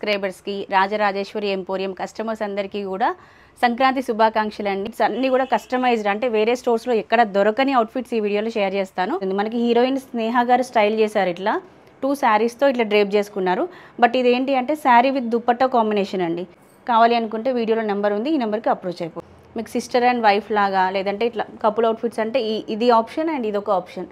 సబ్స్క్రైబర్స్కి Rajarajeshwari emporium customers అందరికీ కూడా సంక్రాంతి శుభాకాంక్షలు అండి. అన్నీ కూడా కస్టమైజ్డ్, అంటే వేరే స్టోర్స్లో ఎక్కడ దొరకని అవుట్ఫిట్స్ ఈ వీడియోలో షేర్ చేస్తాను. మనకి హీరోయిన్ స్నేహ గారు స్టైల్ చేశారు, ఇట్లా 2 శారీస్తో ఇట్లా డ్రేప్ చేసుకున్నారు. బట్ ఇది ఏంటి అంటే శారీ విత్ దుపట్టా కాంబినేషన్ అండి. కావాలి అనుకుంటే వీడియోలో నెంబర్ ఉంది, ఈ నెంబర్కి అప్రోచ్ అయిపో. మీకు సిస్టర్ అండ్ వైఫ్ లాగా, లేదంటే ఇట్లా కపుల్ అవుట్ఫిట్స్ అంటే ఇది ఆప్షన్ అండ్ ఇది ఒక ఆప్షన్.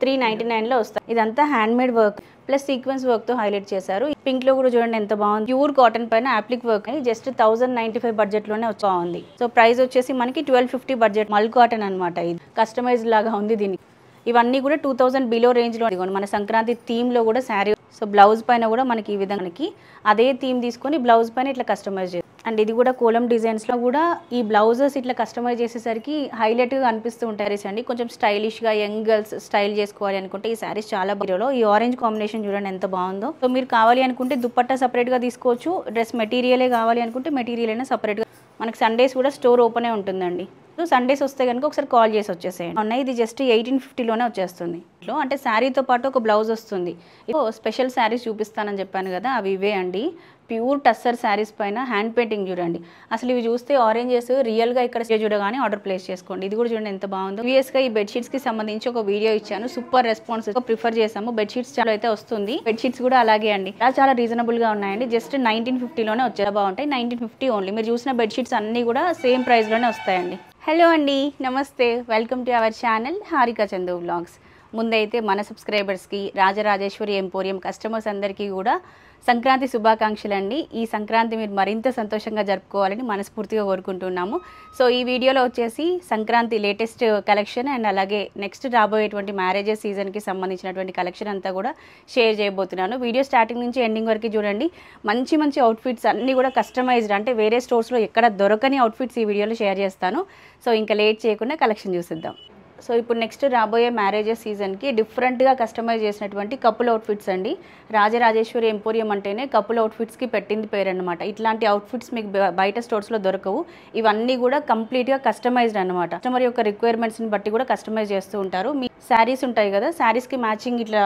399లో వస్తాయి. ఇదంతా హ్యాండ్మేడ్ వర్క్ ప్లస్ సీక్వెన్స్ వర్క్తో హైలైట్ చేశారు. పింక్లో కూడా చూడండి ఎంత బాగుంది. ప్యూర్ కాటన్ పైన అప్లిక్ వర్క్ అని జస్ట్ 1095 బడ్జెట్లోనే బాగుంది. సో ప్రైస్ వచ్చేసి మనకి 1250 బడ్జెట్. మల్ కాటన్ అనమాట. ఇది కస్టమైజ్ లాగా ఉంది దీనికి. ఇవన్నీ కూడా 2000 బిలో రేంజ్లో. మన సంక్రాంతి థీమ్లో కూడా శారీ. సో బ్లౌజ్ పైన కూడా మనకి ఈ విధంగా అదే థీమ్ తీసుకొని బ్లౌజ్ పైన ఇట్లా కస్టమైజ్ చేయాలి. అండ్ ఇది కూడా కోలం డిజైన్స్లో కూడా ఈ బ్లౌజెస్ ఇట్లా కస్టమైజ్ చేసేసరికి హైలైట్గా అనిపిస్తూ ఉంటాయి అండి. కొంచెం స్టైలిష్గా యంగ్ గర్ల్స్ స్టైల్ చేసుకోవాలి అనుకుంటే ఈ శారీస్ చాలా బాగుందో. ఈ ఆరెంజ్ కాంబినేషన్ చూడండి ఎంత బాగుందో. సో మీరు కావాలి అనుకుంటే దుపట్టా సపరేట్గా తీసుకోవచ్చు. డ్రెస్ మెటీరియలే కావాలి అనుకుంటే మెటీరియల్ అయినా సపరేట్గా. మనకి సండేస్ కూడా స్టోర్ ఓపెనే ఉంటుందండి. సో సండేస్ వస్తే కనుక ఒకసారి కాల్ చేసి వచ్చేసేయండి. ఉన్నాయి ఇది జస్ట్ 1850లోనే వచ్చేస్తుంది. అంటే శారీతో పాటు ఒక బ్లౌజ్ వస్తుంది. స్పెషల్ శారీస్ చూపిస్తానని చెప్పాను కదా, అవి ఇవే అండి. ప్యూర్ టస్సర్ శారీస్ పైన హ్యాండ్ పెయింటింగ్ చూడండి. అసలు ఇవి చూస్తే ఆరెంజెస్ రియల్గా ఇక్కడ చూడగానే ఆర్డర్ ప్లేస్ చేసుకోండి. ఇది కూడా చూడండి ఎంత బాగుందో. ప్రీవియస్గా ఈ బెడ్షీట్స్కి సంబంధించి ఒక వీడియో ఇచ్చాను, సూపర్ రెస్పాన్స్ ప్రిఫర్ చేసాము. బెడ్షీట్స్ చాలా అయితే వస్తుంది. బెడ్షీట్స్ కూడా అలాగే అండి, చాలా రీజనబుల్గా ఉన్నాయండి. జస్ట్ 1950లోనే వచ్చేలా బాగుంటాయి. 1950 ఓన్లీ. మీరు చూసిన బెడ్షీట్స్ అన్నీ కూడా సేమ్ ప్రైస్లోనే వస్తాయండి. హలో అండి, నమస్తే, welcome to our channel Harika Chandu vlogs. ముందైతే మన సబ్స్క్రైబర్స్కి రాజరాజేశ్వరి ఎంపోరియం కస్టమర్స్ అందరికీ కూడా సంక్రాంతి శుభాకాంక్షలు అండి. ఈ సంక్రాంతి మీరు మరింత సంతోషంగా జరుపుకోవాలని మనస్ఫూర్తిగా కోరుకుంటున్నాము. సో ఈ వీడియోలో వచ్చేసి సంక్రాంతి లేటెస్ట్ కలెక్షన్ అండ్ అలాగే నెక్స్ట్ రాబోయేటువంటి మ్యారేజెస్ సీజన్కి సంబంధించినటువంటి కలెక్షన్ అంతా కూడా షేర్ చేయబోతున్నాను. వీడియో స్టార్టింగ్ నుంచి ఎండింగ్ వరకు చూడండి. మంచి మంచి అవుట్ఫిట్స్ అన్నీ కూడా కస్టమైజ్డ్, అంటే వేరే స్టోర్స్లో ఎక్కడ దొరకని అవుట్ఫిట్స్ ఈ వీడియోలో షేర్ చేస్తాను. సో ఇంకా లేట్ చేయకుండా కలెక్షన్ చూసిద్దాం. సో ఇప్పుడు నెక్స్ట్ రాబోయే మ్యారేజెస్ సీజన్కి డిఫరెంట్గా కస్టమైజ్ చేసినటువంటి కపుల్ అవుట్ఫిట్స్ అండి. రాజరాజేశ్వరి ఎంపోరియం అంటేనే కపుల్ అవుట్ఫిట్స్కి పెట్టింది పేరు అనమాట. ఇట్లాంటి అవుట్ఫిట్స్ మీకు బయట స్టోర్స్లో దొరకవు. ఇవన్నీ కూడా కంప్లీట్గా కస్టమైజ్డ్ అనమాట. కస్టమర్ యొక్క రిక్వైర్మెంట్స్ని బట్టి కూడా కస్టమైజ్ చేస్తూ ఉంటారు. మీ శారీస్ ఉంటాయి కదా, శారీస్కి మ్యాచింగ్ ఇట్లా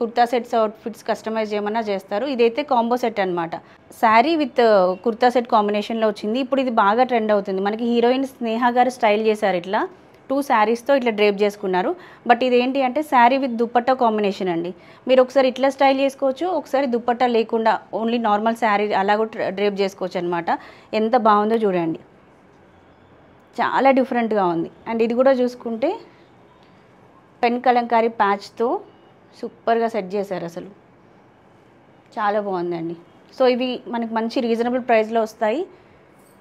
కుర్తా సెట్స్ అవుట్ఫిట్స్ కస్టమైజ్ చేయమన్నా చేస్తారు. ఇదైతే కాంబో సెట్ అనమాట. శారీ విత్ కుర్తా సెట్ కాంబినేషన్లో వచ్చింది. ఇప్పుడు ఇది బాగా ట్రెండ్ అవుతుంది. మనకి హీరోయిన్ స్నేహ గారు స్టైల్ చేశారు, ఇట్లా 2 శారీస్తో ఇట్లా డ్రేప్ చేసుకున్నారు. బట్ ఇది ఏంటి అంటే శారీ విత్ దుపట్టా కాంబినేషన్ అండి. మీరు ఒకసారి ఇట్లా స్టైల్ చేసుకోవచ్చు, ఒకసారి దుపట్టా లేకుండా ఓన్లీ నార్మల్ శారీ అలా కూడా డ్రేప్ చేసుకోవచ్చు అనమాట. ఎంత బాగుందో చూడండి, చాలా డిఫరెంట్గా ఉంది. అండ్ ఇది కూడా చూసుకుంటే పెన్ కలంకారీ ప్యాచ్తో సూపర్గా సెట్ చేశారు, అసలు చాలా బాగుందండి. సో ఇవి మనకి మంచి రీజనబుల్ ప్రైస్లో వస్తాయి.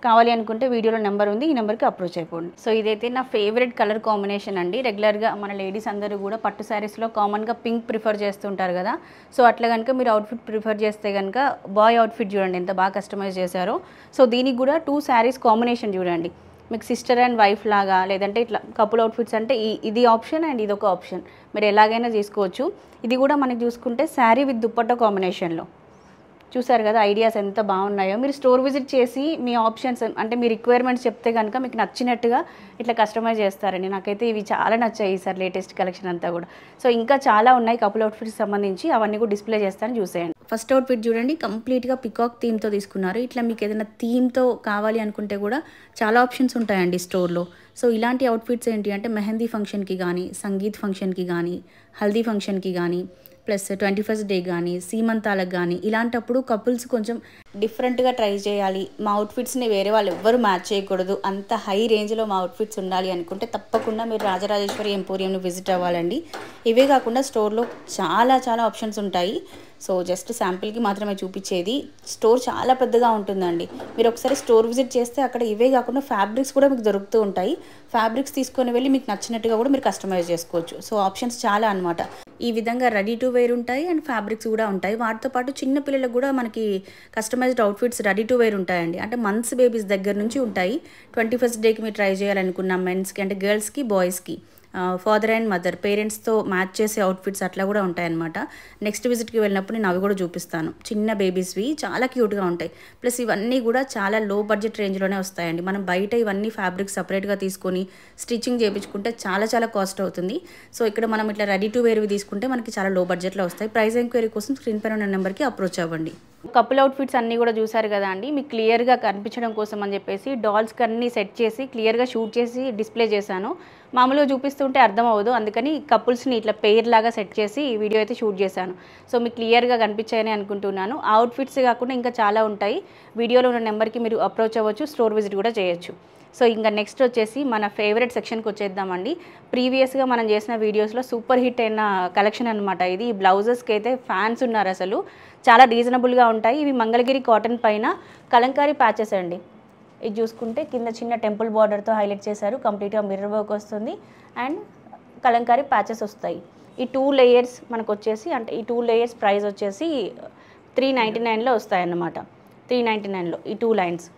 కావాలి అనుకుంటే వీడియోలో నెంబర్ ఉంది, ఈ నెంబర్కి అప్రోచ్ అయిపోండి. సో ఇదైతే నా ఫేవరెట్ కలర్ కాంబినేషన్ అండి. రెగ్యులర్గా మన లేడీస్ అందరూ కూడా పట్టు శారీస్లో కామన్గా పింక్ ప్రిఫర్ చేస్తుంటారు కదా. సో అట్లా కనుక మీరు అవుట్ఫిట్ ప్రిఫర్ చేస్తే కనుక బాయ్ అవుట్ఫిట్ చూడండి ఎంత బాగా కస్టమైజ్ చేశారో. సో దీనికి కూడా 2 శారీస్ కాంబినేషన్ చూడండి. మీకు సిస్టర్ అండ్ వైఫ్ లాగా, లేదంటే ఇట్లా కపుల్ అవుట్ఫిట్స్ అంటే ఇది ఆప్షన్ అండ్ ఇది ఒక ఆప్షన్. మీరు ఎలాగైనా చేసుకోవచ్చు. ఇది కూడా మనకి చూసుకుంటే శారీ విత్ దుపట్టా కాంబినేషన్లో. చూసారు కదా ఐడియాస్ ఎంత బాగున్నాయో. మీరు స్టోర్ విజిట్ చేసి మీ ఆప్షన్స్ అంటే మీ రిక్వైర్మెంట్స్ చెప్తే కనుక మీకు నచ్చినట్టుగా ఇట్లా కస్టమైజ్ చేస్తారండి. నాకైతే ఇవి చాలా నచ్చాయి సార్, లేటెస్ట్ కలెక్షన్ అంతా కూడా. సో ఇంకా చాలా ఉన్నాయి కపుల్ అవుట్ఫిట్స్ సంబంధించి, అవన్నీ కూడా డిస్ప్లే చేస్తాను, చూసేయండి. ఫస్ట్ అవుట్ఫిట్ చూడండి, కంప్లీట్గా పికాక్ థీమ్తో తీసుకున్నారు. ఇట్లా మీకు ఏదైనా థీమ్తో కావాలి అనుకుంటే కూడా చాలా ఆప్షన్స్ ఉంటాయండి స్టోర్లో. సో ఇలాంటి అవుట్ఫిట్స్ ఏంటి అంటే మెహందీ ఫంక్షన్కి కానీ, సంగీత్ ఫంక్షన్కి కానీ, హల్దీ ఫంక్షన్కి కానీ, ప్లస్ 21st డే కానీ, సీమంతాలకు కానీ, ఇలాంటప్పుడు కపుల్స్ కొంచెం డిఫరెంట్గా ట్రై చేయాలి, మా అవుట్ఫిట్స్ని వేరే వాళ్ళు ఎవ్వరు మ్యాచ్ చేయకూడదు, అంత హై రేంజ్లో మా అవుట్ఫిట్స్ ఉండాలి అనుకుంటే తప్పకుండా మీరు రాజరాజేశ్వరి ఎంపోరియంని విజిట్ అవ్వాలండి. ఇవే కాకుండా స్టోర్లో చాలా ఆప్షన్స్ ఉంటాయి. సో జస్ట్ శాంపిల్కి మాత్రమే చూపించేది. స్టోర్ చాలా పెద్దగా ఉంటుందండి. మీరు ఒకసారి స్టోర్ విజిట్ చేస్తే అక్కడ ఇవే కాకుండా ఫ్యాబ్రిక్స్ కూడా మీకు దొరుకుతూ ఉంటాయి. ఫ్యాబ్రిక్స్ తీసుకొని వెళ్ళి మీకు నచ్చినట్టుగా కూడా మీరు కస్టమైజ్ చేసుకోవచ్చు. సో ఆప్షన్స్ చాలా అనమాట. ఈ విధంగా రెడీ టు వేర్ ఉంటాయి అండ్ ఫ్యాబ్రిక్స్ కూడా ఉంటాయి. వాటితో పాటు చిన్న పిల్లలకు కూడా మనకి customized outfits ready to wear ఉంటాయండి. అంటే మంత్స్ బేబీస్ దగ్గర నుంచి ఉంటాయి. 21st డేకి మీరు ట్రై చేయాలనుకున్న మెన్స్కి అంటే గర్ల్స్కి బాయ్స్కి ఫాదర్ అండ్ మదర్ పేరెంట్స్తో మ్యాచ్ చేసే అవుట్ఫిట్స్ అట్లా కూడా ఉంటాయన్నమాట. నెక్స్ట్ విజిట్కి వెళ్ళినప్పుడు నేను అవి కూడా చూపిస్తాను. చిన్న బేబీస్వి చాలా క్యూట్గా ఉంటాయి. ప్లస్ ఇవన్నీ కూడా చాలా లో బడ్జెట్ రేంజ్లోనే వస్తాయండి. మనం బయట ఇవన్నీ ఫ్యాబ్రిక్ సపరేట్గా తీసుకొని స్టిచ్చింగ్ చేయించుకుంటే చాలా చాలా కాస్ట్ అవుతుంది. సో ఇక్కడ మనం ఇట్లా రెడీ టు వేర్వి తీసుకుంటే మనకి చాలా లో బడ్జెట్లో వస్తాయి. ప్రైస్ ఎంక్వైరీ కోసం స్క్రీన్ పైన ఉన్న నెంబర్కి అప్రోచ్ అవ్వండి. కపుల్ అవుట్ఫిట్స్ అన్నీ కూడా చూసారు కదా అండి. మీకు క్లియర్గా కనిపించడం కోసం అని చెప్పేసి డాల్స్కి అన్నీ సెట్ చేసి క్లియర్గా షూట్ చేసి డిస్ప్లే చేశాను. మామూలుగా చూపిస్తుంటే అర్థం అవ్వదు, అందుకని కపుల్స్ని ఇట్లా పెయిర్ లాగా సెట్ చేసి ఈ వీడియో అయితే షూట్ చేశాను. సో మీకు క్లియర్గా కనిపించాయని అనుకుంటున్నాను. ఆ అవుట్ఫిట్స్ కాకుండా ఇంకా చాలా ఉంటాయి. వీడియోలో ఉన్న నెంబర్కి మీరు అప్రోచ్ అవ్వచ్చు, స్టోర్ విజిట్ కూడా చేయొచ్చు. సో ఇంకా నెక్స్ట్ వచ్చేసి మన ఫేవరెట్ సెక్షన్కి వచ్చేద్దామండి. ప్రీవియస్గా మనం చేసిన వీడియోస్లో సూపర్ హిట్ అయిన కలెక్షన్ అనమాట ఇది. ఈ బ్లౌజెస్కి అయితే ఫ్యాన్స్ ఉన్నారు అసలు. చాలా రీజనబుల్గా ఉంటాయి. ఇవి మంగళగిరి కాటన్ పైన కలంకారీ ప్యాచెస్ అండి. ఇది చూసుకుంటే కింద చిన్న టెంపుల్ బార్డర్తో హైలైట్ చేశారు. కంప్లీట్గా మిర్రర్ వర్క్ వస్తుంది అండ్ కలంకారీ ప్యాచెస్ వస్తాయి. ఈ 2 లేయర్స్ మనకు వచ్చేసి, అంటే ఈ 2 లేయర్స్ ప్రైస్ వచ్చేసి 399లో వస్తాయన్నమాట. 399లో ఈ 2 లైన్స్.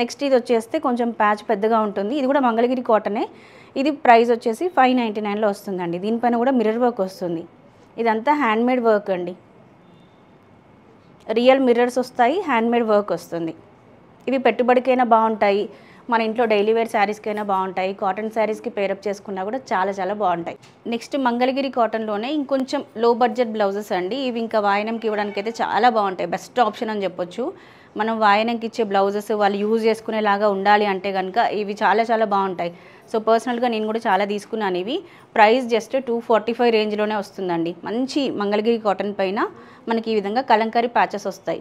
నెక్స్ట్ ఇది వచ్చేస్తే కొంచెం ప్యాచ్ పెద్దగా ఉంటుంది. ఇది కూడా మంగళగిరి కాటనే. ఇది ప్రైస్ వచ్చేసి 599లో వస్తుందండి. దీనిపైన కూడా మిర్రర్ వర్క్ వస్తుంది. ఇదంతా హ్యాండ్మేడ్ వర్క్ అండి. రియల్ మిర్రర్స్ వస్తాయి, హ్యాండ్మేడ్ వర్క్ వస్తుంది. ఇవి పెట్టుబడికైనా బాగుంటాయి, మన ఇంట్లో డైలీ వేర్ శారీస్కైనా బాగుంటాయి, కాటన్ శారీస్కి పేరప్ చేసుకున్నా కూడా చాలా చాలా బాగుంటాయి. నెక్స్ట్ మంగళగిరి కాటన్లోనే ఇంకొంచెం లో బడ్జెట్ బ్లౌజెస్ అండి. ఇవి ఇంకా వాయనంకి ఇవ్వడానికి అయితే చాలా బాగుంటాయి. బెస్ట్ ఆప్షన్ అని చెప్పొచ్చు. మనం వాయనంకి ఇచ్చే బ్లౌజెస్ వాళ్ళు యూజ్ చేసుకునేలాగా ఉండాలి అంటే కనుక ఇవి చాలా చాలా బాగుంటాయి. సో పర్సనల్గా నేను కూడా చాలా తీసుకున్నాను ఇవి. ప్రైస్ జస్ట్ 245 రేంజ్లోనే వస్తుందండి. మంచి మంగళగిరి కాటన్ పైన మనకి ఈ విధంగా కలంకారీ ప్యాచెస్ వస్తాయి.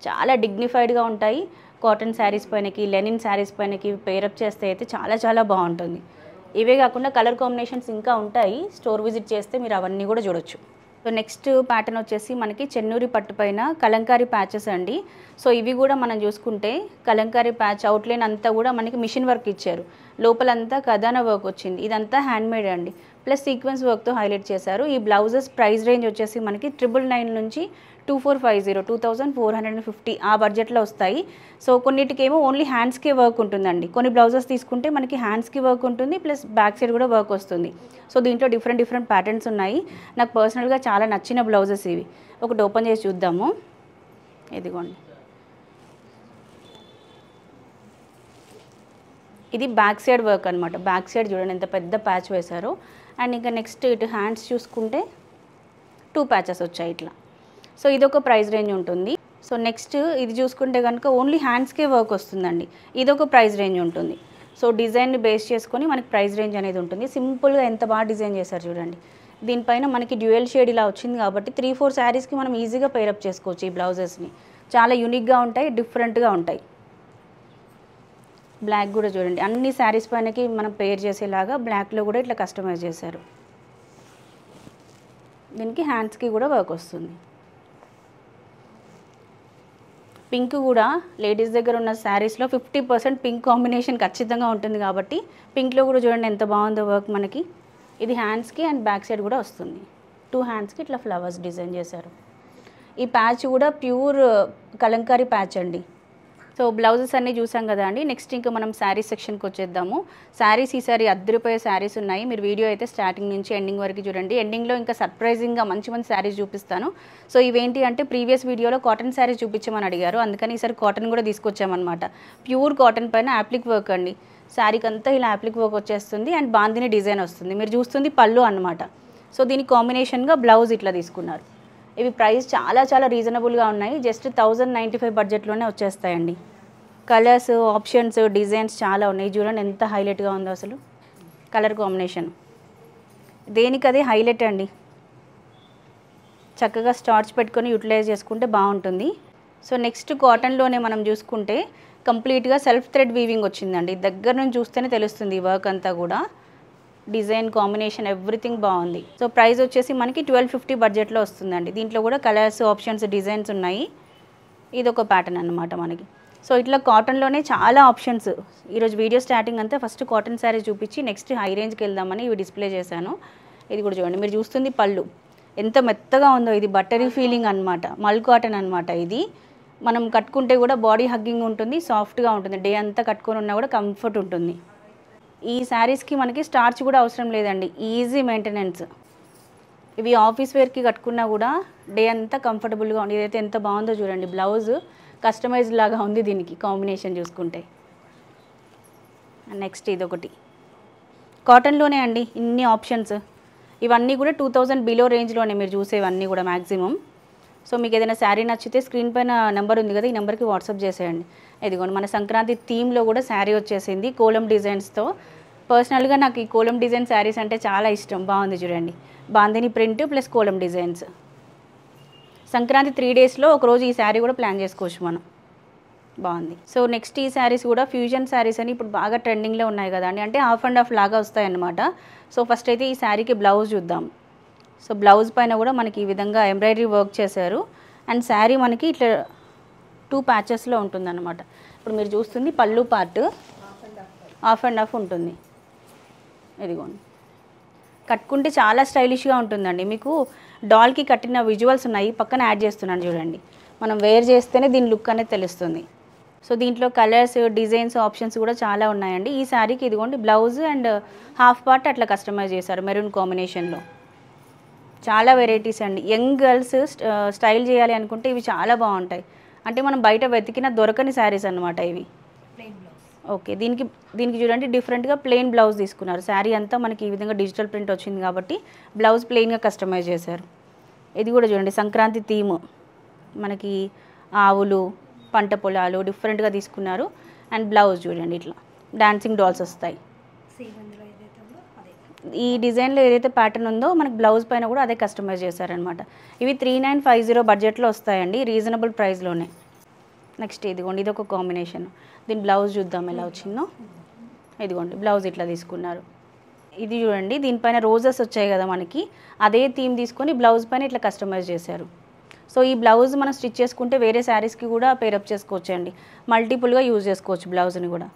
చాలా డిగ్నిఫైడ్గా ఉంటాయి. కాటన్ శారీస్ పైనకి, లెనిన్ శారీస్ పైనకి పేరప్ చేస్తే అయితే చాలా చాలా బాగుంటుంది. ఇవే కాకుండా కలర్ కాంబినేషన్స్ ఇంకా ఉంటాయి. స్టోర్ విజిట్ చేస్తే మీరు అవన్నీ కూడా చూడొచ్చు. సో నెక్స్ట్ ప్యాటర్న్ వచ్చేసి మనకి చెన్నూరి పట్టు పైన కలంకారీ ప్యాచెస్ అండి. సో ఇవి కూడా మనం చూసుకుంటే కలంకారీ ప్యాచ్ అవుట్లైన్ అంతా కూడా మనకి మిషన్ వర్క్ ఇచ్చారు. లోపలంతా కథానా వర్క్ వచ్చింది. ఇదంతా హ్యాండ్మేడ్ అండి. ప్లస్ సీక్వెన్స్ వర్క్తో హైలైట్ చేశారు. ఈ బ్లౌజెస్ ప్రైస్ రేంజ్ వచ్చేసి మనకి 999 నుంచి 2450, 2450 ఆ బడ్జెట్లో వస్తాయి. సో కొన్నిటికేమో ఓన్లీ హ్యాండ్స్కే వర్క్ ఉంటుందండి. కొన్ని బ్లౌజెస్ తీసుకుంటే మనకి హ్యాండ్స్కి వర్క్ ఉంటుంది, ప్లస్ బ్యాక్ సైడ్ కూడా వర్క్ వస్తుంది. సో దీంట్లో డిఫరెంట్ ప్యాటర్న్స్ ఉన్నాయి. నాకు పర్సనల్గా చాలా నచ్చిన బ్లౌజెస్ ఇవి. ఒకటి ఓపెన్ చేసి చూద్దాము. ఇదిగోండి, ఇది బ్యాక్ సైడ్ వర్క్ అనమాట. బ్యాక్ సైడ్ చూడండి ఎంత పెద్ద ప్యాచ్ వేశారో. అండ్ ఇంకా నెక్స్ట్ ఇటు హ్యాండ్స్ చూసుకుంటే 2 ప్యాచెస్ వచ్చాయి ఇట్లా. సో ఇదొక ప్రైస్ రేంజ్ ఉంటుంది. సో నెక్స్ట్ ఇది చూసుకుంటే కనుక ఓన్లీ హ్యాండ్స్కే వర్క్ వస్తుందండి. ఇదొక ప్రైస్ రేంజ్ ఉంటుంది. సో డిజైన్ని బేస్ చేసుకొని మనకి ప్రైస్ రేంజ్ అనేది ఉంటుంది. సింపుల్గా ఎంత బాగా డిజైన్ చేశారు చూడండి. దీనిపైన మనకి డ్యూయల్ షేడ్ ఇలా వచ్చింది కాబట్టి 3-4 శారీస్కి మనం ఈజీగా పేరప్ చేసుకోవచ్చు ఈ బ్లౌజెస్ని. చాలా యూనిక్గా ఉంటాయి, డిఫరెంట్గా ఉంటాయి. బ్లాక్ కూడా చూడండి, అన్ని శారీస్ పైనకి మనం పేర్ చేసేలాగా బ్లాక్లో కూడా ఇట్లా కస్టమైజ్ చేశారు. దీనికి హ్యాండ్స్కి కూడా వర్క్ వస్తుంది. పింక్ కూడా లేడీస్ దగ్గర ఉన్న శారీస్లో 50% పింక్ కాంబినేషన్ ఖచ్చితంగా ఉంటుంది కాబట్టి పింక్లో కూడా చూడండి ఎంత బాగుందో వర్క్ మనకి. ఇది హ్యాండ్స్కి అండ్ బ్యాక్ సైడ్ కూడా వస్తుంది. 2 హ్యాండ్స్కి ఇట్లా ఫ్లవర్స్ డిజైన్ చేశారు. ఈ ప్యాచ్ కూడా ప్యూర్ కలంకారీ ప్యాచ్ అండి. సో బ్లౌజెస్ అన్నీ చూసాం కదా అండి. నెక్స్ట్ ఇంకా మనం శారీస్ సెక్షన్కి వచ్చేద్దాము. శారీస్ ఈసారి అద్దరిపోయే శారీస్ ఉన్నాయి. మీరు వీడియో అయితే స్టార్టింగ్ నుంచి ఎండింగ్ వరకు చూడండి. ఎండింగ్లో ఇంకా సర్ప్రైజింగ్గా మంచి శారీస్ చూపిస్తాను. సో ఇవేంటి అంటే ప్రీవియస్ వీడియోలో కాటన్ శారీస్ చూపించమని అడిగారు, అందుకని ఈసారి కాటన్ కూడా తీసుకొచ్చామన్నమాట. ప్యూర్ కాటన్ పైన యాప్లిక్ వర్క్ అండి. శారీకి అంతా ఇలా యాప్లిక్ వర్క్ వచ్చేస్తుంది అండ్ బాందిని డిజైన్ వస్తుంది. మీరు చూస్తుంది పళ్ళు అన్నమాట. సో దీనికి కాంబినేషన్గా బ్లౌజ్ ఇట్లా తీసుకున్నారు. ఇవి ప్రైస్ చాలా చాలా రీజనబుల్గా ఉన్నాయి. జస్ట్ 1095 బడ్జెట్లోనే వచ్చేస్తాయండి. కలర్స్, ఆప్షన్స్, డిజైన్స్ చాలా ఉన్నాయి. చూడండి ఎంత హైలైట్గా ఉందో అసలు కలర్ కాంబినేషన్. దేనికదే హైలైట్ అండి. చక్కగా స్టార్చ్ పెట్టుకొని యూటిలైజ్ చేసుకుంటే బాగుంటుంది. సో నెక్స్ట్ కాటన్లోనే మనం చూసుకుంటే కంప్లీట్గా సెల్ఫ్ థ్రెడ్ వీవింగ్ వచ్చిందండి. దగ్గర నుంచి చూస్తేనే తెలుస్తుంది ఈ వర్క్ అంతా కూడా. డిజైన్ కాంబినేషన్ ఎవ్రీథింగ్ బాగుంది. సో ప్రైస్ వచ్చేసి మనకి 1250 బడ్జెట్లో వస్తుందండి. దీంట్లో కూడా కలర్స్, ఆప్షన్స్, డిజైన్స్ ఉన్నాయి. ఇది ఒక ప్యాటర్న్ అన్నమాట మనకి. సో ఇట్లా కాటన్లోనే చాలా ఆప్షన్స్. ఈరోజు వీడియో స్టార్టింగ్ అంతా ఫస్ట్ కాటన్ శారీ చూపించి నెక్స్ట్ హై రేంజ్కి వెళ్దామని ఇవి డిస్ప్లే చేశాను. ఇది కూడా చూడండి, మీరు చూస్తుంది పళ్ళు ఎంత మెత్తగా ఉందో. ఇది బట్టరీ ఫీలింగ్ అనమాట, మల్ కాటన్ అనమాట. ఇది మనం కట్టుకుంటే కూడా బాడీ హగ్గింగ్ ఉంటుంది, సాఫ్ట్గా ఉంటుంది. డే అంతా కట్టుకొని ఉన్నా కూడా కంఫర్ట్ ఉంటుంది. ఈ శారీస్కి మనకి స్టార్చ్ కూడా అవసరం లేదండి, ఈజీ మెయింటెనెన్స్. ఇవి ఆఫీస్ వేర్కి కట్టుకున్నా కూడా డే అంతా కంఫర్టబుల్గా ఉంది. ఇదైతే ఎంత బాగుందో చూడండి, బ్లౌజ్ కస్టమైజ్డ్ లాగా ఉంది దీనికి కాంబినేషన్ చూసుకుంటే. నెక్స్ట్ ఇదొకటి కాటన్లోనే అండి, ఇన్ని ఆప్షన్స్. ఇవన్నీ కూడా 2000 బిలో రేంజ్లోనే మీరు చూసేవన్నీ కూడా మ్యాక్సిమం. సో మీకు ఏదైనా శారీ నచ్చితే స్క్రీన్ పైన నెంబర్ ఉంది కదా, ఈ నెంబర్కి వాట్సాప్ చేసేయండి. ఇదిగోండి మన సంక్రాంతి థీమ్లో కూడా శారీ వచ్చేసింది కోలం డిజైన్స్తో. పర్సనల్గా నాకు ఈ కోలం డిజైన్ శారీస్ అంటే చాలా ఇష్టం. బాగుంది చూడండి, bandhani print plus kolam designs. Sankranti 3 డేస్లో ఒకరోజు ఈ శారీ కూడా ప్లాన్ చేసుకోవచ్చు మనం. బాగుంది. సో నెక్స్ట్ ఈ శారీస్ కూడా ఫ్యూజన్ శారీస్ అని ఇప్పుడు బాగా ట్రెండింగ్లో ఉన్నాయి కదా అండి, అంటే హాఫ్ అండ్ హాఫ్ లాగా వస్తాయన్నమాట. సో ఫస్ట్ అయితే ఈ శారీకి బ్లౌజ్ చూద్దాం. సో బ్లౌజ్ పైన కూడా మనకి ఈ విధంగా ఎంబ్రాయిడరీ వర్క్ చేశారు. అండ్ శారీ మనకి ఇట్లా 2 ప్యాచెస్లో ఉంటుందన్నమాట. ఇప్పుడు మీరు చూస్తుంది పళ్ళు పార్ట్ హాఫ్ అండ్ హాఫ్ ఉంటుంది. ఇదిగోండి, కట్టుకుంటే చాలా స్టైలిష్గా ఉంటుందండి. మీకు డాల్కి కట్టిన విజువల్స్ ఉన్నాయి, పక్కన యాడ్ చేస్తున్నాను చూడండి. మనం వేర్ చేస్తేనే దీని లుక్ అనేది తెలుస్తుంది. సో దీంట్లో కలర్స్, డిజైన్స్, ఆప్షన్స్ కూడా చాలా ఉన్నాయండి. ఈ శారీకి ఇదిగోండి బ్లౌజ్ అండ్ హాఫ్ పార్ట్ అట్లా కస్టమైజ్ చేశారు మెరూన్ కాంబినేషన్లో. చాలా వెరైటీస్ అండి. యంగ్ గర్ల్స్ స్టైల్ చేయాలి అనుకుంటే ఇవి చాలా బాగుంటాయి. అంటే మనం బయట వెతికిన దొరకని శారీస్ అన్నమాట ఇవి. ఓకే, దీనికి చూడండి డిఫరెంట్గా ప్లెయిన్ బ్లౌజ్ తీసుకున్నారు. శారీ అంతా మనకి ఈ విధంగా డిజిటల్ ప్రింట్ వచ్చింది కాబట్టి బ్లౌజ్ ప్లెయిన్గా కస్టమైజ్ చేశారు. ఇది కూడా చూడండి సంక్రాంతి థీమ్, మనకి ఆవులు, పంట పొలాలు డిఫరెంట్గా తీసుకున్నారు. అండ్ బ్లౌజ్ చూడండి ఇట్లా డాన్సింగ్ డాల్స్ వస్తాయి. ఈ డిజైన్లో ఏదైతే ప్యాటర్న్ ఉందో మనకి బ్లౌజ్ పైన కూడా అదే కస్టమైజ్ చేశారనమాట. ఇవి 3950 బడ్జెట్లో వస్తాయండి, రీజనబుల్ ప్రైస్లోనే. నెక్స్ట్ ఇదిగోండి ఇది ఒక కాంబినేషన్. దీని బ్లౌజ్ చూద్దాం ఎలా వచ్చిందో. ఇదిగోండి బ్లౌజ్ ఇట్లా తీసుకున్నారు. ఇది చూడండి దీనిపైన రోజెస్ వచ్చాయి కదా మనకి, అదే థీమ్ తీసుకొని బ్లౌజ్ పైన ఇట్లా కస్టమైజ్ చేశారు. సో ఈ బ్లౌజ్ మనం స్టిచ్ చేసుకుంటే వేరే శారీస్కి కూడా పేరప్ చేసుకోవచ్చు అండి, మల్టిపుల్గా యూజ్ చేసుకోవచ్చు బ్లౌజ్ని కూడా.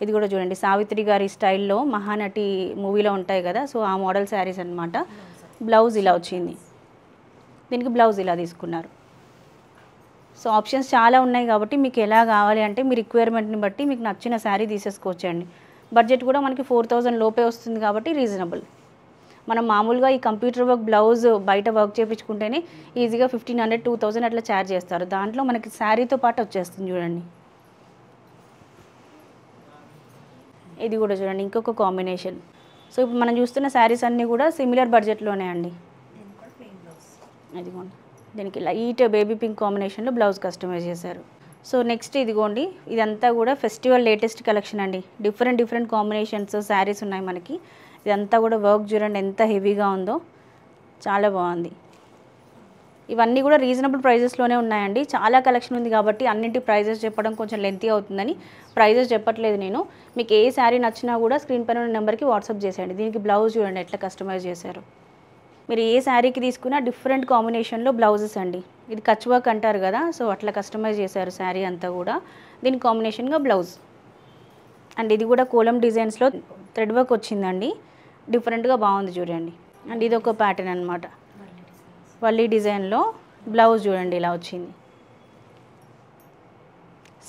ఇది కూడా చూడండి సావిత్రి గారి స్టైల్లో మహానటి మూవీలో ఉంటాయి కదా, సో ఆ మోడల్ శారీస్ అనమాట. బ్లౌజ్ ఇలా వచ్చింది, దీనికి బ్లౌజ్ ఇలా తీసుకున్నారు. సో ఆప్షన్స్ చాలా ఉన్నాయి కాబట్టి మీకు ఎలా కావాలి అంటే మీ రిక్వైర్మెంట్ని బట్టి మీకు నచ్చిన శారీ తీసేసుకోవచ్చండి. బడ్జెట్ కూడా మనకి 4000 లోపే వస్తుంది కాబట్టి రీజనబుల్. మనం మామూలుగా ఈ కంప్యూటర్ వర్క్ బ్లౌజ్ బయట వర్క్ చేయించుకుంటేనే ఈజీగా 1500, 2000 అట్లా ఛార్జ్ చేస్తారు. దాంట్లో మనకి శారీతో పాటు వచ్చేస్తుంది చూడండి. ఇది కూడా చూడండి ఇంకొక కాంబినేషన్. సో ఇప్పుడు మనం చూస్తున్న శారీస్ అన్నీ కూడా సిమిలర్ బడ్జెట్లోనే అండి. ఇదిగోండి దీనికి లైట్ బేబీ పింక్ కాంబినేషన్లో బ్లౌజ్ కస్టమైజ్ చేశారు. సో నెక్స్ట్ ఇదిగోండి ఇదంతా కూడా ఫెస్టివల్ లేటెస్ట్ కలెక్షన్ అండి. డిఫరెంట్ కాంబినేషన్స్ శారీస్ ఉన్నాయి మనకి. ఇదంతా కూడా వర్క్ చూడండి ఎంత హెవీగా ఉందో, చాలా బాగుంది. ఇవన్నీ కూడా రీజనబుల్ ప్రైజెస్లోనే ఉన్నాయండి. చాలా కలెక్షన్ ఉంది కాబట్టి అన్నింటి ప్రైజెస్ చెప్పడం కొంచెం లెంతీ అవుతుందని ప్రైజెస్ చెప్పట్లేదు నేను. మీకు ఏ శారీ నచ్చినా కూడా స్క్రీన్ పైన ఉన్న నెంబర్కి వాట్సాప్ చేసేయండి. దీనికి బ్లౌజ్ చూడండి ఎట్లా కస్టమైజ్ చేశారు. మీరు ఏ శారీకి తీసుకున్నా డిఫరెంట్ కాంబినేషన్లో బ్లౌజెస్ అండి. ఇది కచ్ వర్క్ అంటారు కదా, సో అట్లా కస్టమైజ్ చేశారు శారీ అంతా కూడా. దీని కాంబినేషన్గా బ్లౌజ్. అండ్ ఇది కూడా కోలం డిజైన్స్లో థ్రెడ్ వర్క్ వచ్చిందండి, డిఫరెంట్గా బాగుంది చూడండి. అండ్ ఇది ఒక ప్యాటర్న్ అనమాట, వల్లి డిజైన్లో బ్లౌజ్ చూడండి ఇలా వచ్చింది.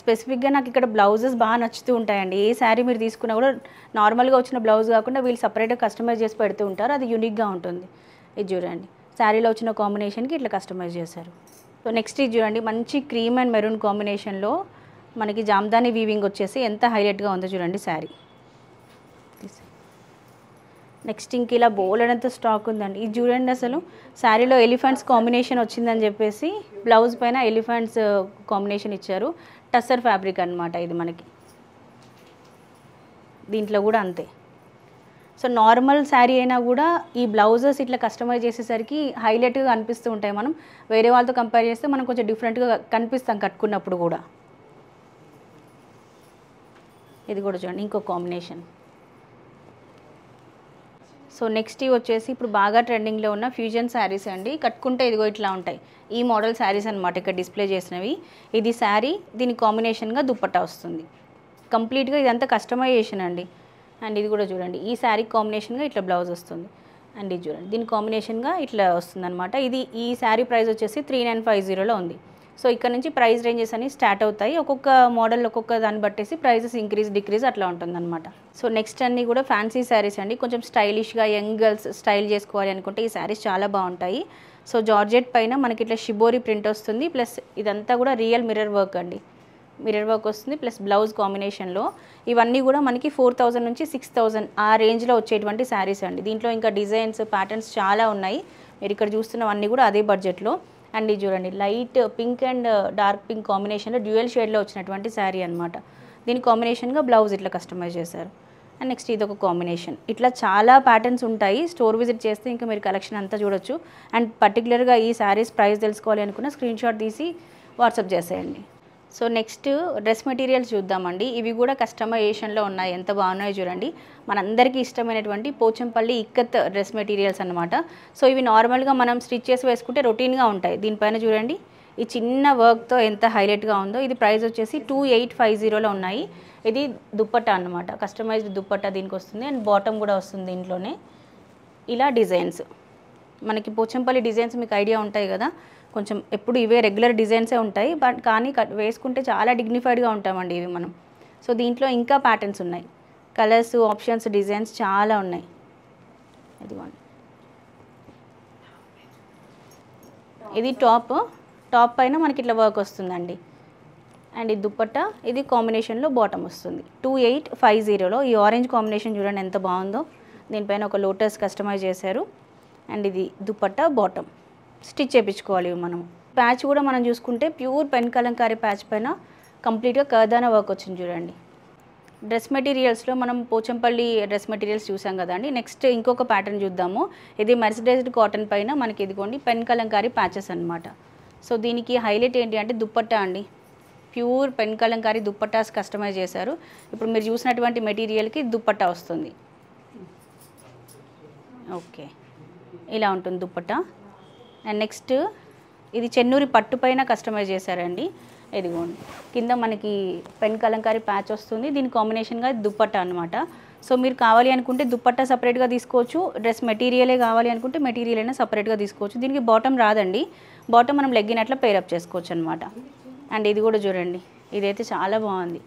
స్పెసిఫిక్గా నాకు ఇక్కడ బ్లౌజెస్ బాగా నచ్చుతూ ఉంటాయండి. ఏ శారీ మీరు తీసుకున్నా కూడా నార్మల్గా వచ్చిన బ్లౌజ్ కాకుండా వీళ్ళు సపరేట్గా కస్టమైజ్ చేసి పెడుతూ ఉంటారు, అది యూనిక్గా ఉంటుంది. ఇది చూడండి శారీలో వచ్చిన కాంబినేషన్కి ఇట్లా కస్టమైజ్ చేశారు. సో నెక్స్ట్ ఇది చూడండి మంచి క్రీమ్ అండ్ మెరూన్ కాంబినేషన్లో మనకి జామ్దాని వీవింగ్ వచ్చేసి ఎంత హైలైట్గా ఉందో చూడండి శారీ. నెక్స్ట్ ఇంక ఇలా బోలెడంత స్టాక్ ఉందండి. ఇది చూడండి అసలు శారీలో ఎలిఫెంట్స్ కాంబినేషన్ వచ్చిందని చెప్పేసి బ్లౌజ్ పైన ఎలిఫెంట్స్ కాంబినేషన్ ఇచ్చారు. టస్సర్ ఫ్యాబ్రిక్ అనమాట ఇది మనకి. దీంట్లో కూడా అంతే. సో నార్మల్ శారీ అయినా కూడా ఈ బ్లౌజెస్ ఇట్లా కస్టమైజ్ చేసేసరికి హైలైట్గా కనిపిస్తూ ఉంటాయి. మనం వేరే వాళ్ళతో కంపేర్ చేస్తే మనం కొంచెం డిఫరెంట్గా కనిపిస్తాం కట్టుకున్నప్పుడు కూడా. ఇది కూడా చూడండి ఇంకో కాంబినేషన్. సో నెక్స్ట్ ఇవి వచ్చేసి ఇప్పుడు బాగా ట్రెండింగ్లో ఉన్న ఫ్యూజన్ శారీస్ అండి. కట్టుకుంటే ఇదిగో ఇట్లా ఉంటాయి, ఈ మోడల్ శారీస్ అనమాట ఇక్కడ డిస్ప్లే చేసినవి. ఇది శారీ, దీని కాంబినేషన్గా దుప్పట్టా వస్తుంది. కంప్లీట్గా ఇదంతా కస్టమైజేషన్ అండి. అండ్ ఇది కూడా చూడండి ఈ శారీ కాంబినేషన్గా ఇట్లా బ్లౌజ్ వస్తుంది. అండ్ ఇది చూడండి దీని కాంబినేషన్గా ఇట్లా వస్తుంది అనమాట. ఇది ఈ శారీ ప్రైస్ వచ్చేసి 3950లో ఉంది. సో ఇక్కడ నుంచి ప్రైస్ రేంజెస్ అని స్టార్ట్ అవుతాయి. ఒక్కొక్క మోడల్ ఒక్కొక్క దాన్ని బట్టేసి ప్రైజెస్ ఇంక్రీజ్ డిక్రీజ్ అట్లా ఉంటుందన్నమాట. సో నెక్స్ట్ అన్నీ కూడా ఫ్యాన్సీ శారీస్ అండి. కొంచెం స్టైలిష్గా యంగ్ గర్ల్స్ స్టైల్ చేసుకోవాలి అనుకుంటే ఈ శారీస్ చాలా బాగుంటాయి. సో జార్జెట్ పైన మనకి ఇట్లా షిబోరి ప్రింట్ వస్తుంది, ప్లస్ ఇదంతా కూడా రియల్ మిర్రర్ వర్క్ అండి. మిర్రర్ వర్క్ వస్తుంది ప్లస్ బ్లౌజ్ కాంబినేషన్లో. ఇవన్నీ కూడా మనకి 4000 నుంచి 6000 ఆ రేంజ్లో వచ్చేటువంటి శారీస్ అండి. దీంట్లో ఇంకా డిజైన్స్ ప్యాటర్న్స్ చాలా ఉన్నాయి. మీరు ఇక్కడ చూస్తున్నవన్నీ కూడా అదే బడ్జెట్లో. అండ్ ఇది చూడండి, light pink and dark pink కాంబినేషన్లో డ్యూయల్ షేడ్లో వచ్చినటువంటి శారీ అనమాట. దీని కాంబినేషన్గా బ్లౌజ్ ఇట్లా కస్టమైజ్ చేశారు. అండ్ నెక్స్ట్ ఇది ఒక కాంబినేషన్. ఇట్లా చాలా ప్యాటర్న్స్ ఉంటాయి. స్టోర్ విజిట్ చేస్తే ఇంకా మీరు కలెక్షన్ అంతా చూడొచ్చు. అండ్ పర్టికులర్గా ఈ శారీస్ ప్రైస్ తెలుసుకోవాలి అనుకున్న స్క్రీన్ షాట్ తీసి వాట్సాప్ చేసేయండి. సో నెక్స్ట్ డ్రెస్ మెటీరియల్స్ చూద్దామండి. ఇవి కూడా కస్టమైజేషన్లో ఉన్నాయి. ఎంత బాగున్నాయో చూడండి. మనందరికీ ఇష్టమైనటువంటి పోచంపల్లి ఇక్కత్ డ్రెస్ మెటీరియల్స్ అనమాట. సో ఇవి నార్మల్గా మనం స్టిచ్ చేసి వేసుకుంటే రొటీన్గా ఉంటాయి. దీనిపైన చూడండి ఈ చిన్న వర్క్తో ఎంత హైలైట్గా ఉందో. ఇది ప్రైస్ వచ్చేసి 2850లో ఉన్నాయి. ఇది దుప్పట్టా అనమాట, కస్టమైజ్డ్ దుప్పట్టా దీనికి వస్తుంది. అండ్ బాటమ్ కూడా వస్తుంది దీంట్లోనే. ఇలా డిజైన్స్ మనకి పోచంపల్లి డిజైన్స్ మీకు ఐడియా ఉంటాయి కదా, కొంచెం ఎప్పుడు ఇవే రెగ్యులర్ డిజైన్సే ఉంటాయి. బట్ కానీ వేసుకుంటే చాలా డిగ్నిఫైడ్గా ఉంటామండి ఇవి మనం. సో దీంట్లో ఇంకా ప్యాటర్న్స్ ఉన్నాయి, కలర్స్ ఆప్షన్స్ డిజైన్స్ చాలా ఉన్నాయి. ఇదిగోండి, ఇది టాప్ పైన మనకి ఇట్లా వర్క్ వస్తుందండి. అండ్ ఇది దుప్పట్టా, ఇది కాంబినేషన్లో బాటమ్ వస్తుంది. 2850లో ఈ ఆరెంజ్ కాంబినేషన్ చూడండి ఎంత బాగుందో. దీనిపైన ఒక లోటస్ కస్టమైజ్ చేశారు. అండ్ ఇది దుప్పట్టా బాటమ్ స్టిచ్ చేయించుకోవాలి మనం. ప్యాచ్ కూడా మనం చూసుకుంటే ప్యూర్ పెన్ కలంకారీ ప్యాచ్ పైన కంప్లీట్గా కర్దానా వర్క్ వచ్చింది చూడండి. డ్రెస్ మెటీరియల్స్లో మనం పోచంపల్లి డ్రెస్ మెటీరియల్స్ చూసాం కదండి. నెక్స్ట్ ఇంకొక ప్యాటర్న్ చూద్దాము. ఇది మెర్సిడైజ్డ్ కాటన్ పైన మనకి ఇదిగోండి పెన్ కలంకారీ ప్యాచెస్ అనమాట. సో దీనికి హైలైట్ ఏంటి అంటే దుప్పట్టా అండి. Pure pen kalamkari dupattas customize చేశారు. ఇప్పుడు మీరు చూసినటువంటి మెటీరియల్కి దుప్పట్టా వస్తుంది. ఓకే, ఇలా ఉంటుంది దుప్పట్టా. అండ్ నెక్స్ట్ ఇది చెన్నూరి పట్టు పైన కస్టమైజ్ చేశారండి. ఇదిగోండి కింద మనకి పెన్ కలంకారీ ప్యాచ్ వస్తుంది. దీని కాంబినేషన్గా దుప్పట్టా అనమాట. సో మీరు కావాలి అనుకుంటే దుప్పట్టా సపరేట్గా తీసుకోవచ్చు, డ్రెస్ మెటీరియలే కావాలి అనుకుంటే మెటీరియల్ అయినా సపరేట్గా తీసుకోవచ్చు. దీనికి బాటమ్ రాదండి, బాటమ్ మనం లెగ్గిన్ అట్లా పేరప్ చేసుకోవచ్చు అనమాట. అండ్ ఇది కూడా చూడండి, ఇదైతే చాలా బాగుంది.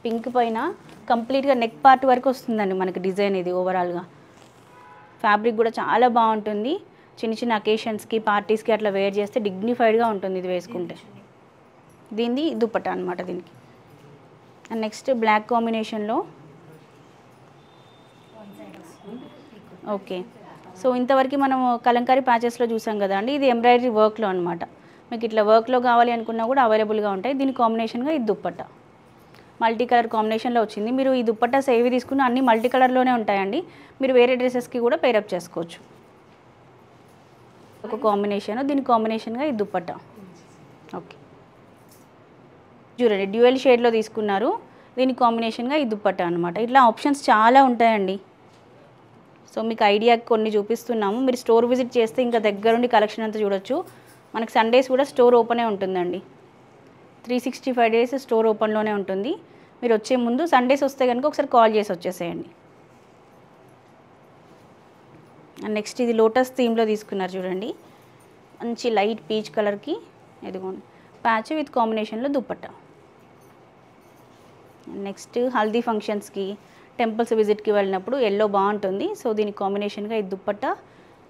పింక్ పైన కంప్లీట్గా నెక్ పార్ట్ వరకు వస్తుందండి మనకి డిజైన్. ఇది ఓవరాల్గా ఫ్యాబ్రిక్ కూడా చాలా బాగుంటుంది. చిన్న చిన్న అకేషన్స్కి పార్టీస్కి అట్లా వేర్ చేస్తే డిగ్నిఫైడ్గా ఉంటుంది ఇది వేసుకుంటే. దీన్ని దుప్పట్టా అనమాట దీనికి. అండ్ నెక్స్ట్ బ్లాక్ కాంబినేషన్లో. ఓకే, సో ఇంతవరకు మనం కలంకారీ ప్యాచెస్లో చూసాం కదా అండి. ఇది ఎంబ్రాయిడరీ వర్క్లో అనమాట. మీకు ఇట్లా వర్క్లో కావాలి అనుకున్నా కూడా అవైలబుల్గా ఉంటాయి. దీని కాంబినేషన్గా ఇది దుప్పట్టా మల్టీ కలర్ కాంబినేషన్లో వచ్చింది. మీరు ఈ దుప్పట్టాస్ ఏవి తీసుకున్నా అన్నీ మల్టీ కలర్లోనే ఉంటాయండి. మీరు వేరే డ్రెస్సెస్కి కూడా పేరప్ చేసుకోవచ్చు. ఒక కాంబినేషన్, దీని కాంబినేషన్గా ఈ దుప్పట్టా. ఓకే చూడండి, డ్యూయల్ షేడ్లో తీసుకున్నారు. దీని కాంబినేషన్గా ఈ దుప్పట్టా అనమాట. ఇట్లా ఆప్షన్స్ చాలా ఉంటాయండి. సో మీకు ఐడియా కొన్ని చూపిస్తున్నాము. మీరు స్టోర్ విజిట్ చేస్తే ఇంకా దగ్గరుండి కలెక్షన్ అంతా చూడొచ్చు. మనకి సండేస్ కూడా స్టోర్ ఓపెనే ఉంటుందండి. 365 days స్టోర్ ఓపెన్లోనే ఉంటుంది. మీరు వచ్చే ముందు సండేస్ వస్తే కనుక ఒకసారి కాల్ చేసి వచ్చేసేయండి. అండ్ నెక్స్ట్ ఇది లోటస్ థీమ్లో తీసుకున్నారు చూడండి. మంచి లైట్ పీచ్ కలర్కి ఇదిగోండి ప్యాచ్ విత్ కాంబినేషన్లో దుప్పట్టా. నెక్స్ట్ హల్దీ ఫంక్షన్స్కి టెంపుల్స్ విజిట్కి వెళ్ళినప్పుడు ఎల్లో బాగుంటుంది. సో దీని కాంబినేషన్గా ఇది దుప్పట్టా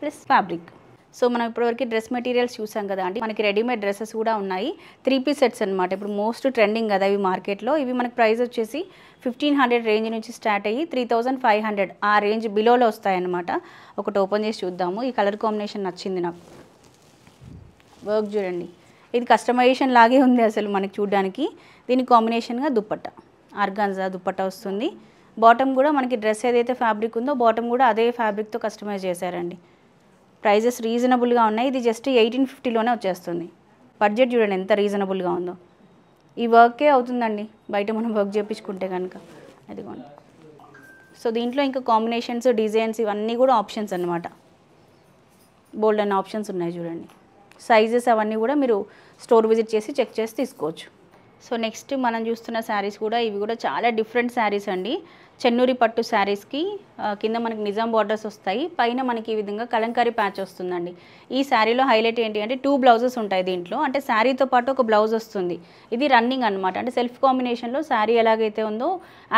ప్లస్ ఫ్యాబ్రిక్. సో మనం ఇప్పటివరకు డ్రెస్ మెటీరియల్స్ చూసాం కదా అండి. మనకి రెడీమేడ్ డ్రెస్సెస్ కూడా ఉన్నాయి. 3 సెట్స్ అనమాట. ఇప్పుడు మోస్ట్ ట్రెండింగ్ కదా ఇవి మార్కెట్లో. ఇవి మనకి ప్రైస్ వచ్చేసి 1500 రేంజ్ నుంచి స్టార్ట్ అయ్యి 3500 ఆ రేంజ్ బిలోలో వస్తాయన్నమాట. ఒకటి ఓపెన్ చేసి చూద్దాము. ఈ కలర్ కాంబినేషన్ నచ్చింది నాకు. వర్క్ చూడండి, ఇది కస్టమైజేషన్ లాగే ఉంది అసలు మనకి చూడడానికి. దీని కాంబినేషన్గా దుప్పట్టా ఆర్గాన్జా దుప్పట్టా వస్తుంది. బాటమ్ కూడా మనకి డ్రెస్ ఏదైతే ఫ్యాబ్రిక్ ఉందో బాటమ్ కూడా అదే ఫ్యాబ్రిక్తో కస్టమైజ్ చేశారండి. ప్రైజెస్ రీజనబుల్గా ఉన్నాయి. ఇది జస్ట్ 1850లోనే వచ్చేస్తుంది. బడ్జెట్ చూడండి ఎంత రీజనబుల్గా ఉందో. ఈ వర్కే అవుతుందండి బయట మనం వర్క్ చేయించుకుంటే కనుక. అదిగోండి. సో దీంట్లో ఇంకా కాంబినేషన్స్ డిజైన్స్ ఇవన్నీ కూడా ఆప్షన్స్ అన్నమాట. బోల్డ్ అన్న ఆప్షన్స్ ఉన్నాయి చూడండి. సైజెస్ అవన్నీ కూడా మీరు స్టోర్ విజిట్ చేసి చెక్ చేసి తీసుకోవచ్చు. సో నెక్స్ట్ మనం చూస్తున్న శారీస్ కూడా ఇవి కూడా చాలా డిఫరెంట్ శారీస్ అండి. చెన్నూరి పట్టు శారీస్కి కింద మనకి నిజాం బార్డర్స్ వస్తాయి, పైన మనకి ఈ విధంగా కలంకారీ ప్యాచ్ వస్తుందండి. ఈ శారీలో హైలైట్ ఏంటి అంటే 2 బ్లౌజెస్ ఉంటాయి దీంట్లో, అంటే శారీతో పాటు ఒక బ్లౌజ్ వస్తుంది. ఇది రన్నింగ్ అనమాట, అంటే సెల్ఫ్ కాంబినేషన్లో శారీ ఎలాగైతే ఉందో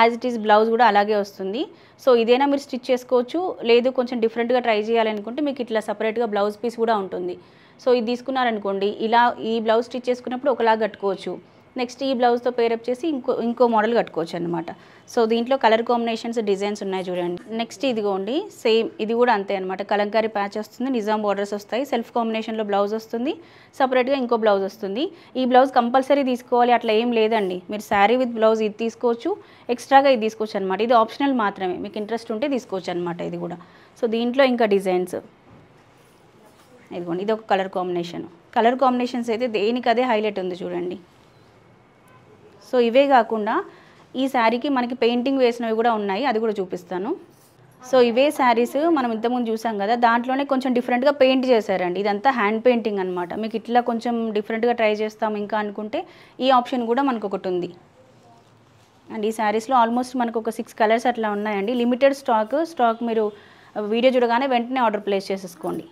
యాజ్ ఇట్ ఈస్ బ్లౌజ్ కూడా అలాగే వస్తుంది. సో ఇదైనా మీరు స్టిచ్ చేసుకోవచ్చు, లేదు కొంచెం డిఫరెంట్గా ట్రై చేయాలనుకుంటే మీకు ఇట్లా సపరేట్గా బ్లౌజ్ పీస్ కూడా ఉంటుంది. సో ఇది తీసుకున్నారనుకోండి, ఇలా ఈ బ్లౌజ్ స్టిచ్ చేసుకున్నప్పుడు ఒకలాగా కట్టుకోవచ్చు, నెక్స్ట్ ఈ బ్లౌజ్తో పేరప్ చేసి ఇంకో మోడల్ కట్టుకోవచ్చు అనమాట. సో దీంట్లో కలర్ కాంబినేషన్స్ డిజైన్స్ ఉన్నాయి చూడండి. నెక్స్ట్ ఇదిగోండి, సేమ్ ఇది కూడా అంతే అనమాట, కలంకారీ ప్యాచ్ వస్తుంది, నిజాం బార్డర్స్ వస్తాయి, సెల్ఫ్ కాంబినేషన్లో బ్లౌజ్ వస్తుంది, సపరేట్గా ఇంకో బ్లౌజ్ వస్తుంది. ఈ బ్లౌజ్ కంపల్సరీ తీసుకోవాలి అట్లా ఏం లేదండి, మీరు శారీ విత్ బ్లౌజ్ ఇది తీసుకోవచ్చు, ఎక్స్ట్రాగా ఇది తీసుకోవచ్చు అనమాట. ఇది ఆప్షనల్ మాత్రమే, మీకు ఇంట్రెస్ట్ ఉంటే తీసుకోవచ్చు అనమాట ఇది కూడా. సో దీంట్లో ఇంకా డిజైన్స్ ఇదిగోండి, ఇది ఒక కలర్ కాంబినేషన్. కలర్ కాంబినేషన్స్ అయితే దేనికదే హైలైట్ ఉంది చూడండి. సో ఇవే కాకుండా ఈ శారీకి మనకి పెయింటింగ్ వేసినవి కూడా ఉన్నాయి, అది కూడా చూపిస్తాను. సో ఇవే శారీస్ మనం ఇంతకుముందు చూసాం కదా, దాంట్లోనే కొంచెం డిఫరెంట్గా పెయింట్ చేశారండి. ఇదంతా హ్యాండ్ పెయింటింగ్ అనమాట. మీకు ఇట్లా కొంచెం డిఫరెంట్గా ట్రై చేస్తాం ఇంకా అనుకుంటే ఈ ఆప్షన్ కూడా మనకు ఒకటి ఉంది. అండ్ ఈ శారీస్లో ఆల్మోస్ట్ మనకు ఒక 6 కలర్స్ అట్లా ఉన్నాయండి. లిమిటెడ్ స్టాక్ మీరు వీడియో చూడగానే వెంటనే ఆర్డర్ ప్లేస్ చేసేసుకోండి.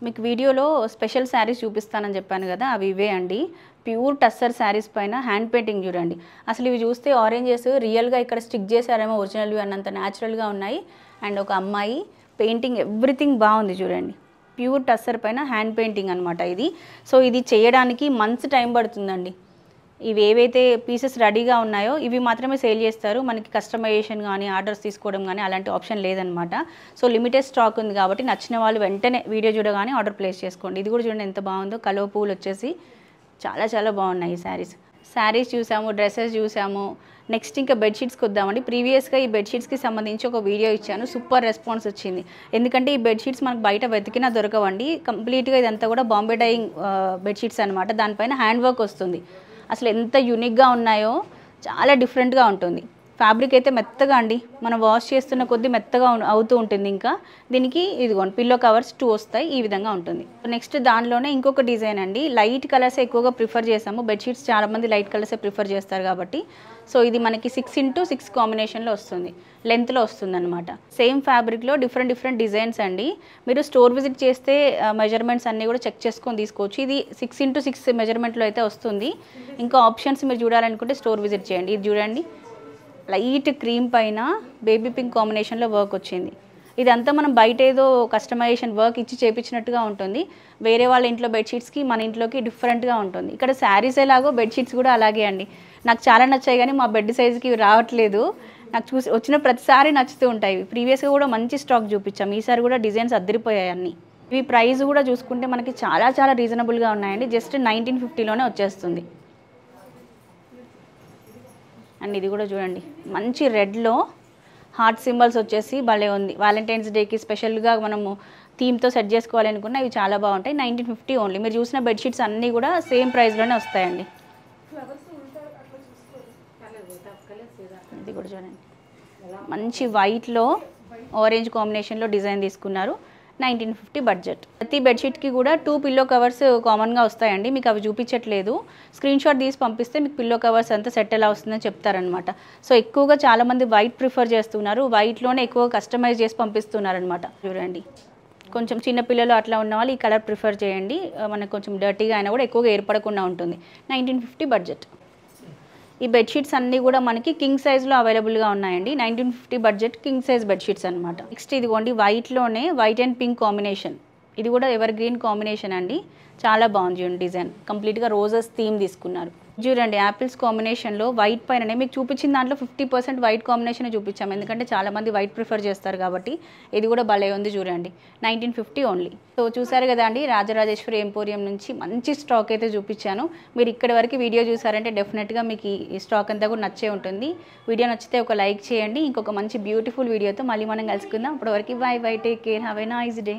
మీకు వీడియోలో స్పెషల్ శారీస్ చూపిస్తానని చెప్పాను కదా, అవి ఇవే అండి. ప్యూర్ టస్సర్ శారీస్ పైన హ్యాండ్ పెయింటింగ్ చూడండి. అసలు ఇవి చూస్తే ఆరెంజెస్ రియల్గా ఇక్కడ స్టిక్ చేశారేమో ఒరిజినల్వి అన్నంత న్యాచురల్గా ఉన్నాయి. అండ్ ఒక అమ్మాయి పెయింటింగ్ ఎవ్రీథింగ్ బాగుంది చూడండి. ప్యూర్ టస్సర్ పైన హ్యాండ్ పెయింటింగ్ అనమాట ఇది. సో ఇది చేయడానికి మంత్స్ టైం పడుతుందండి. ఇవి ఏవైతే పీసెస్ రెడీగా ఉన్నాయో ఇవి మాత్రమే సేల్ చేస్తారు, మనకి కస్టమైజేషన్ కానీ ఆర్డర్స్ తీసుకోవడం కానీ అలాంటి ఆప్షన్ లేదనమాట. సో లిమిటెడ్ స్టాక్ ఉంది కాబట్టి నచ్చిన వాళ్ళు వెంటనే వీడియో చూడగానే ఆర్డర్ ప్లేస్ చేసుకోండి. ఇది కూడా చూడండి ఎంత బాగుందో, కలువ పువ్వులు వచ్చేసి చాలా చాలా బాగున్నాయి ఈ శారీస్ చూసాము, డ్రెస్సెస్ చూసాము. నెక్స్ట్ ఇంకా బెడ్షీట్స్కి వద్దామండి. ప్రీవియస్గా ఈ బెడ్షీట్స్కి సంబంధించి ఒక వీడియో ఇచ్చాను, సూపర్ రెస్పాన్స్ వచ్చింది. ఎందుకంటే ఈ బెడ్షీట్స్ మనకు బయట వెతికినా దొరకవండి. కంప్లీట్గా ఇదంతా కూడా బాంబే డైయింగ్ బెడ్షీట్స్ అనమాట, దానిపైన హ్యాండ్ వర్క్ వస్తుంది. అసలు ఎంత యూనిక్గా ఉన్నాయో, చాలా డిఫరెంట్గా ఉంటుంది. ఫ్యాబ్రిక్ అయితే మెత్తగా అండి, మనం వాష్ చేస్తున్న కొద్దీ మెత్తగా అవుతూ ఉంటుంది. ఇంకా దీనికి ఇదిగోండి పిల్లో కవర్స్ 2 వస్తాయి, ఈ విధంగా ఉంటుంది. నెక్స్ట్ దానిలోనే ఇంకొక డిజైన్ అండి, లైట్ కలర్స్ ఎక్కువగా ప్రిఫర్ చేసాము. బెడ్షీట్స్ చాలామంది లైట్ కలర్సే ప్రిఫర్ చేస్తారు కాబట్టి. సో ఇది మనకి 6x6 కాంబినేషన్లో వస్తుంది, లెంత్లో వస్తుంది అనమాట. సేమ్ ఫ్యాబ్రిక్లో డిఫరెంట్ డిజైన్స్ అండి. మీరు స్టోర్ విజిట్ చేస్తే మెజర్మెంట్స్ అన్నీ కూడా చెక్ చేసుకొని తీసుకోవచ్చు. ఇది 6x6 మెజర్మెంట్లో అయితే వస్తుంది. ఇంకా ఆప్షన్స్ మీరు చూడాలనుకుంటే స్టోర్ విజిట్ చేయండి. ఇది చూడండి, లైట్ క్రీమ్ పైన బేబీ పింక్ కాంబినేషన్లో వర్క్ వచ్చింది. ఇదంతా మనం బయట ఏదో కస్టమైజేషన్ వర్క్ ఇచ్చి చేపించినట్టుగా ఉంటుంది. వేరే వాళ్ళ ఇంట్లో బెడ్షీట్స్కి మన ఇంట్లోకి డిఫరెంట్గా ఉంటుంది. ఇక్కడ శారీస్ ఎలాగో బెడ్షీట్స్ కూడా అలాగే అండి. నాకు చాలా నచ్చాయి కానీ మా బెడ్ సైజుకి రావట్లేదు. నాకు చూసి వచ్చిన ప్రతిసారి నచ్చుతూ ఉంటాయి. ప్రీవియస్గా కూడా మంచి స్టాక్ చూపించాం, ఈసారి కూడా డిజైన్స్ అద్దరిపోయాయి అన్నీ. ఇవి ప్రైస్ కూడా చూసుకుంటే మనకి చాలా చాలా రీజనబుల్గా ఉన్నాయండి. జస్ట్ 1950లోనే వచ్చేస్తుంది. అండ్ ఇది కూడా చూడండి, మంచి రెడ్లో హార్ట్ సింబల్స్ వచ్చేసి భలే ఉంది. వ్యాలంటైన్స్ డేకి స్పెషల్గా మనము థీమ్తో సెట్ చేసుకోవాలనుకున్నా ఇవి చాలా బాగుంటాయి. 1950 ఓన్లీ. మీరు చూసిన బెడ్షీట్స్ అన్నీ కూడా సేమ్ ప్రైస్లోనే వస్తాయండి. ఇది కూడా చూడండి, మంచి వైట్లో ఆరెంజ్ కాంబినేషన్లో డిజైన్ తీసుకున్నారు. 1950 బడ్జెట్. ప్రతి బెడ్షీట్కి కూడా 2 పిల్లో కవర్స్ కామన్గా వస్తాయండి. మీకు అవి చూపించట్లేదు, స్క్రీన్ షాట్ తీసి పంపిస్తే మీకు పిల్లో కవర్స్ అంతా సెట్ ఎలా వస్తుందని చెప్తారనమాట. సో ఎక్కువగా చాలామంది వైట్ ప్రిఫర్ చేస్తున్నారు, వైట్లోనే ఎక్కువ కస్టమైజ్ చేసి పంపిస్తున్నారనమాట. చూడండి, కొంచెం చిన్నపిల్లలు అట్లా ఉన్న వాళ్ళు ఈ కలర్ ప్రిఫర్ చేయండి, మనకు కొంచెం డర్టీగా అయినా కూడా ఎక్కువగా ఏర్పడకుండా ఉంటుంది. 1950 బడ్జెట్. ఈ బెడ్షీట్స్ అన్నీ కూడా మనకి కింగ్ సైజ్లో అవైలబుల్గా ఉన్నాయండి. 1950 బడ్జెట్ కింగ్ సైజ్ బెడ్షీట్స్ అనమాట. నెక్స్ట్ ఇదిగోండి, వైట్లోనే వైట్ అండ్ పింక్ కాంబినేషన్. ఇది కూడా ఎవర్ గ్రీన్ కాంబినేషన్ అండి, చాలా బాగుంది చూడండి. డిజైన్ కంప్లీట్గా రోజెస్ థీమ్ తీసుకున్నారు. చూడండి, యాపిల్స్ కాంబినేషన్లో వైట్ పైననే మీకు చూపించిన దాంట్లో 50% వైట్ కాంబినేషన్ చూపించాము, ఎందుకంటే చాలామంది వైట్ ప్రిఫర్ చేస్తారు కాబట్టి. ఇది కూడా భలే ఉంది చూడండి, 1950 ఓన్లీ. సో చూసారు కదా అండి, రాజరాజేశ్వరి ఎంపోరియం నుంచి మంచి స్టాక్ అయితే చూపించాను. మీరు ఇక్కడి వరకు వీడియో చూసారంటే డెఫినెట్గా మీకు ఈ స్టాక్ అంతా కూడా నచ్చే ఉంటుంది. వీడియో నచ్చితే ఒక లైక్ చేయండి. ఇంకొక మంచి బ్యూటిఫుల్ వీడియోతో మళ్ళీ మనం కలుసుకుందాం. అప్పటివరకు by by, take care, have a nice day.